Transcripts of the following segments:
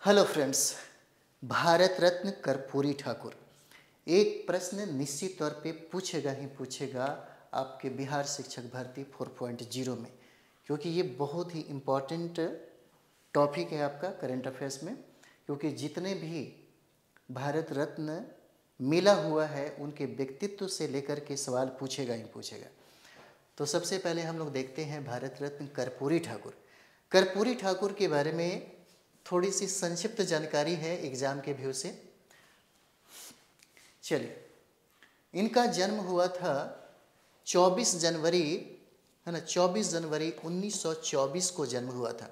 Hello friends, Bharat Ratna Karpoori Thakur एक प्रश्न निश्चित तौर पे पूछेगा ही पूछेगा आपके बिहार शिक्षक भर्ती 4.0 में, क्योंकि ये बहुत ही इम्पोर्टेंट टॉपिक है आपका करंट अफेयर्स में। क्योंकि जितने भी भारत रत्न मिला हुआ है उनके व्यक्तित्व से लेकर के सवाल पूछेगा ही पूछेगा। तो सबसे पहले हम लोग देखते हैं भारत रत्न कर्पूरी ठाकुर। कर्पूरी ठाकुर के बारे में थोड़ी सी संक्षिप्त जानकारी है एग्जाम के व्यू से। चलिए, इनका जन्म हुआ था 24 जनवरी, है ना, 24 जनवरी 1924 को जन्म हुआ था।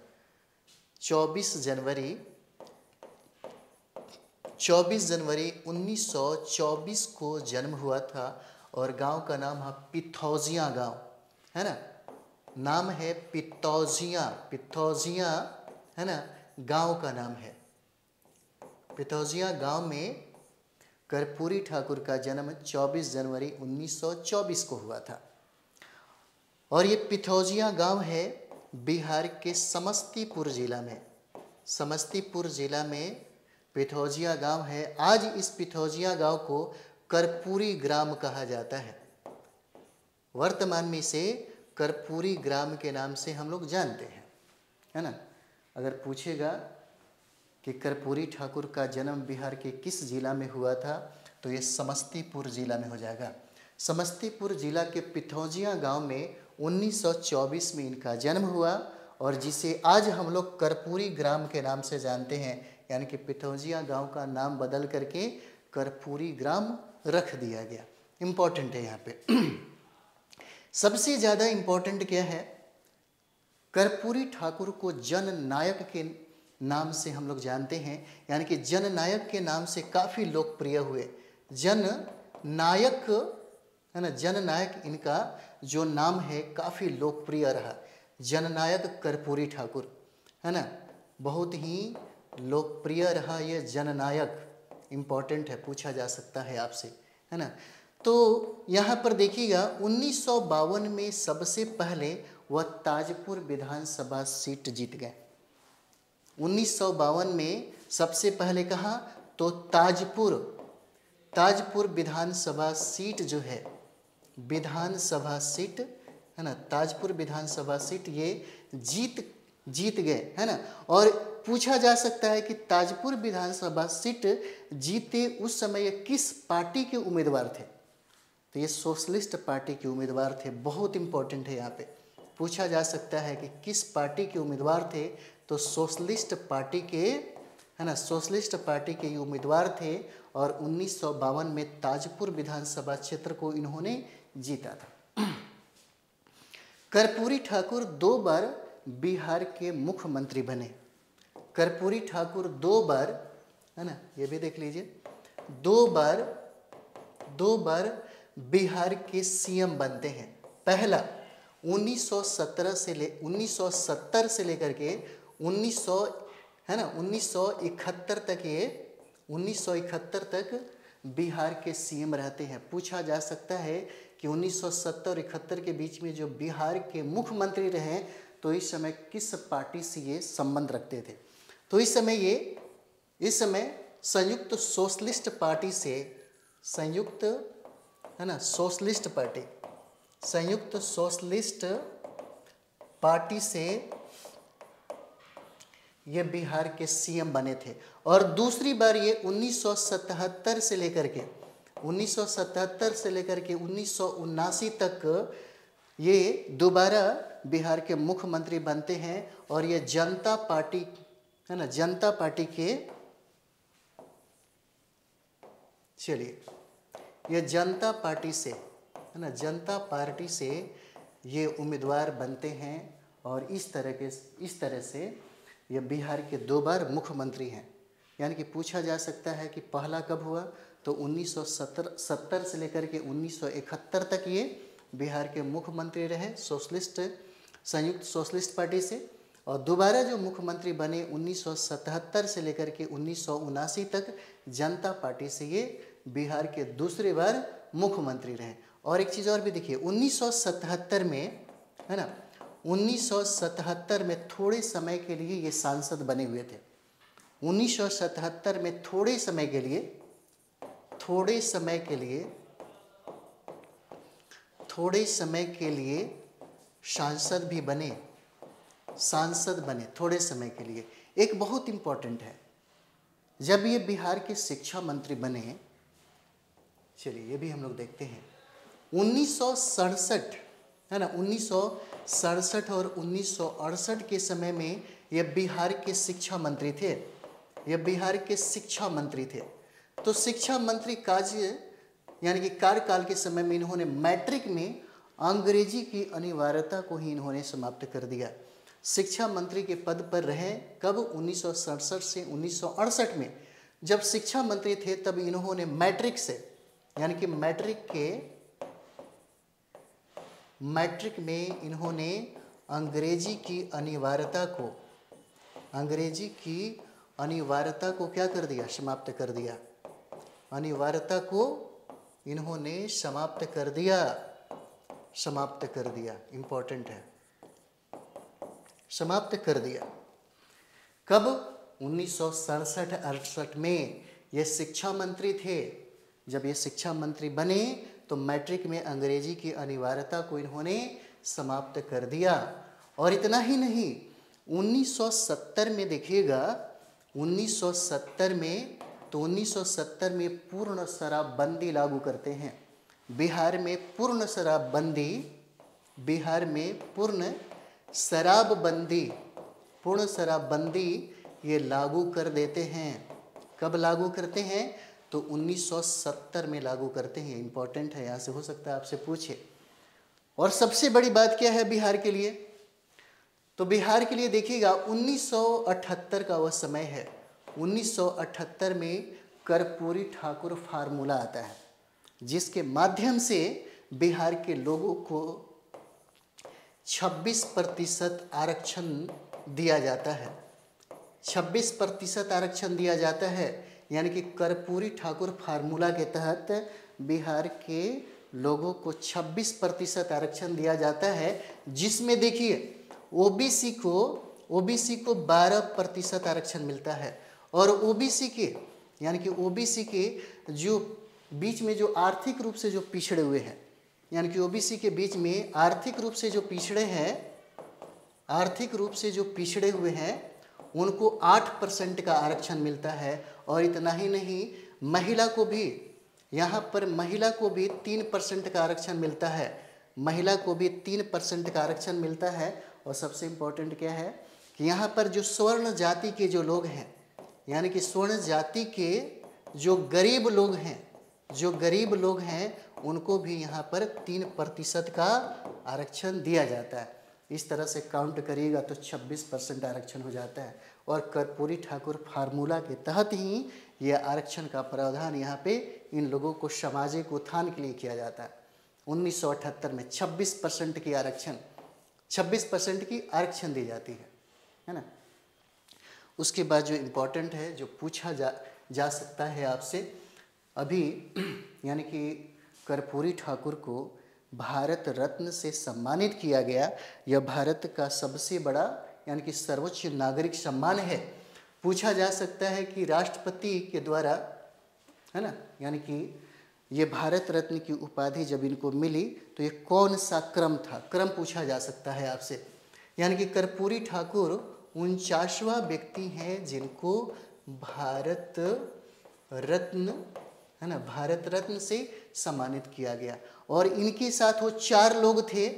24 जनवरी 1924 को जन्म हुआ था और गांव का नाम है पिथौजिया गांव, है ना। नाम है पिथौजिया, पिथौजिया, है ना, गांव का नाम है। पिथौजिया गांव में कर्पूरी ठाकुर का जन्म 24 जनवरी 1924 को हुआ था। और ये पिथौजिया गांव है बिहार के समस्तीपुर जिला में। समस्तीपुर जिला में पिथौजिया गांव है। आज इस पिथौजिया गांव को कर्पूरी ग्राम कहा जाता है। वर्तमान में इसे कर्पूरी ग्राम के नाम से हम लोग जानते हैं, है ना। अगर पूछेगा कि कर्पूरी ठाकुर का जन्म बिहार के किस जिला में हुआ था, तो ये समस्तीपुर जिला में हो जाएगा। समस्तीपुर जिला के पिथौजिया गांव में 1924 में इनका जन्म हुआ और जिसे आज हम लोग कर्पूरी ग्राम के नाम से जानते हैं। यानी कि पिथौजिया गांव का नाम बदल करके कर्पूरी ग्राम रख दिया गया। इम्पोर्टेंट है यहाँ पे। सबसे ज़्यादा इम्पोर्टेंट क्या है, कर्पूरी ठाकुर को जननायक के नाम से हम लोग जानते हैं। यानी कि जननायक के नाम से काफ़ी लोकप्रिय हुए। जननायक, है ना, जननायक इनका जो नाम है काफ़ी लोकप्रिय रहा। जननायक कर्पूरी ठाकुर, है ना, बहुत ही लोकप्रिय रहा ये जननायक। इम्पोर्टेंट है, पूछा जा सकता है आपसे, है ना। तो यहाँ पर देखिएगा 1952 में सबसे पहले वह ताजपुर विधानसभा सीट जीत गए। 1952 में सबसे पहले कहा तो ताजपुर विधानसभा सीट जो है, विधानसभा सीट, है ना, ताजपुर विधानसभा सीट ये जीत गए, है ना। और पूछा जा सकता है कि ताजपुर विधानसभा सीट जीते उस समय किस पार्टी के उम्मीदवार थे। तो ये सोशलिस्ट पार्टी के उम्मीदवार थे। बहुत इंपॉर्टेंट है, यहाँ पे पूछा जा सकता है कि किस पार्टी के उम्मीदवार थे। तो सोशलिस्ट पार्टी के, है ना, सोशलिस्ट पार्टी के ये उम्मीदवार थे। और 1952 में ताजपुर विधानसभा क्षेत्र को इन्होंने जीता था। कर्पूरी ठाकुर 2 बार बिहार के मुख्यमंत्री बने। कर्पूरी ठाकुर 2 बार, है ना, ये भी देख लीजिए, 2 बार बिहार के सीएम बनते हैं। पहला 1970 से लेकर के 1971 तक, ये 1971 तक बिहार के सीएम रहते हैं। पूछा जा सकता है कि 1970 और 71 के बीच में जो बिहार के मुख्यमंत्री रहे, तो इस समय किस पार्टी से ये संबंध रखते थे। तो इस समय संयुक्त सोशलिस्ट पार्टी से, संयुक्त, है ना, सोशलिस्ट पार्टी से ये बिहार के सीएम बने थे। और दूसरी बार ये 1977 से लेकर के 1979 तक ये दोबारा बिहार के मुख्यमंत्री बनते हैं। और ये जनता पार्टी, है ना, जनता पार्टी के, चलिए, ये जनता पार्टी से, है ना, जनता पार्टी से ये उम्मीदवार बनते हैं। और इस तरह से ये बिहार के 2 बार मुख्यमंत्री हैं। यानी कि पूछा जा सकता है कि पहला कब हुआ, तो 1970 से लेकर के 1971 तक ये बिहार के मुख्यमंत्री रहे संयुक्त सोशलिस्ट पार्टी से। और दोबारा जो मुख्यमंत्री बने 1977 से लेकर के 1979 तक जनता पार्टी से ये बिहार के दूसरी बार मुख्यमंत्री रहे। और एक चीज़ और भी देखिए, 1977 में, है ना, 1977 में थोड़े समय के लिए ये सांसद बने हुए थे। 1977 में थोड़े समय के लिए सांसद बने थोड़े समय के लिए। एक बहुत इम्पोर्टेंट है, जब ये बिहार के शिक्षा मंत्री बने, चलिए ये भी हम लोग देखते हैं, 1967 है ना, 1967 और 1968 के समय में ये बिहार के शिक्षा मंत्री थे। तो शिक्षा मंत्री यानी कि कार्यकाल के समय में इन्होंने मैट्रिक में अंग्रेजी की अनिवार्यता को ही इन्होंने समाप्त कर दिया। शिक्षा मंत्री के पद पर रहे कब? 1967 से 1968 में जब शिक्षा मंत्री थे तब इन्होंने मैट्रिक से, यानी कि मैट्रिक में इन्होंने अंग्रेजी की अनिवार्यता को क्या कर दिया? समाप्त कर दिया। अनिवार्यता को इन्होंने समाप्त कर दिया। इम्पोर्टेंट है, समाप्त कर दिया। कब? 1967-68 में ये शिक्षा मंत्री थे। जब ये शिक्षा मंत्री बने तो मैट्रिक में अंग्रेजी की अनिवार्यता को इन्होंने समाप्त कर दिया। और इतना ही नहीं, 1970 में देखिएगा, 1970 में पूर्ण शराबबंदी लागू करते हैं। बिहार में पूर्ण शराबबंदी ये लागू कर देते हैं। कब लागू करते हैं? तो 1970 में लागू करते हैं। इंपॉर्टेंट है, यहाँ से हो सकता है आपसे पूछे। और सबसे बड़ी बात क्या है बिहार के लिए? तो बिहार के लिए देखिएगा 1978 का वह समय है। 1978 में कर्पूरी ठाकुर फार्मूला आता है, जिसके माध्यम से बिहार के लोगों को 26% आरक्षण दिया जाता है। 26% आरक्षण दिया जाता है, यानी कि कर्पूरी ठाकुर फार्मूला के तहत बिहार के लोगों को 26% आरक्षण दिया जाता है, जिसमें देखिए ओबीसी को 12% आरक्षण मिलता है। और ओबीसी के जो बीच में जो आर्थिक रूप से जो पिछड़े हुए हैं, यानी कि ओबीसी के बीच में आर्थिक रूप से जो पिछड़े हुए हैं उनको 8% का आरक्षण मिलता है। और इतना ही नहीं, महिला को भी 3% का आरक्षण मिलता है। महिला को भी 3% का आरक्षण मिलता है। और सबसे इम्पोर्टेंट क्या है कि यहाँ पर जो स्वर्ण जाति के जो लोग हैं, यानी कि स्वर्ण जाति के जो गरीब लोग हैं उनको भी यहाँ पर 3% का आरक्षण दिया जाता है। इस तरह से काउंट करिएगा तो 26% आरक्षण हो जाता है। और कर्पूरी ठाकुर फार्मूला के तहत ही यह आरक्षण का प्रावधान यहाँ पे इन लोगों को सामाजिक उत्थान के लिए किया जाता है। 1978 में 26% की आरक्षण दी जाती है ना। उसके बाद जो इम्पोर्टेंट है, जो पूछा जा सकता है आपसे, अभी यानी कि कर्पूरी ठाकुर को भारत रत्न से सम्मानित किया गया। यह भारत का सबसे बड़ा यानी कि सर्वोच्च नागरिक सम्मान है। पूछा जा सकता है कि राष्ट्रपति के द्वारा, है ना, यानी कि ये भारत रत्न की उपाधि जब इनको मिली तो ये कौन सा क्रम था? क्रम पूछा जा सकता है आपसे। यानी कि कर्पूरी ठाकुर 49वां व्यक्ति हैं जिनको भारत रत्न से सम्मानित किया गया। और इनके साथ वो 4 लोग थे,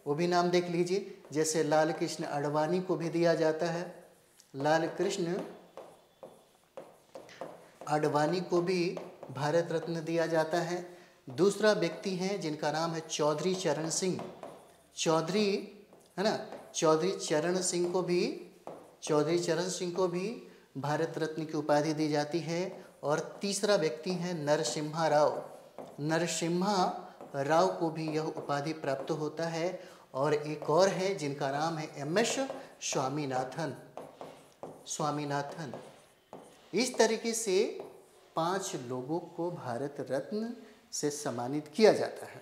वो भी नाम देख लीजिए। जैसे लाल कृष्ण आडवाणी को भी दिया जाता है, लाल कृष्ण आडवाणी को भी भारत रत्न दिया जाता है। दूसरा व्यक्ति है जिनका नाम है चौधरी चरण सिंह, चौधरी चरण सिंह को भी भारत रत्न की उपाधि दी जाती है। और तीसरा व्यक्ति है नरसिम्हा राव को भी यह उपाधि प्राप्त होता है। और एक और है जिनका नाम है MS स्वामीनाथन। इस तरीके से 5 लोगों को भारत रत्न से सम्मानित किया जाता है।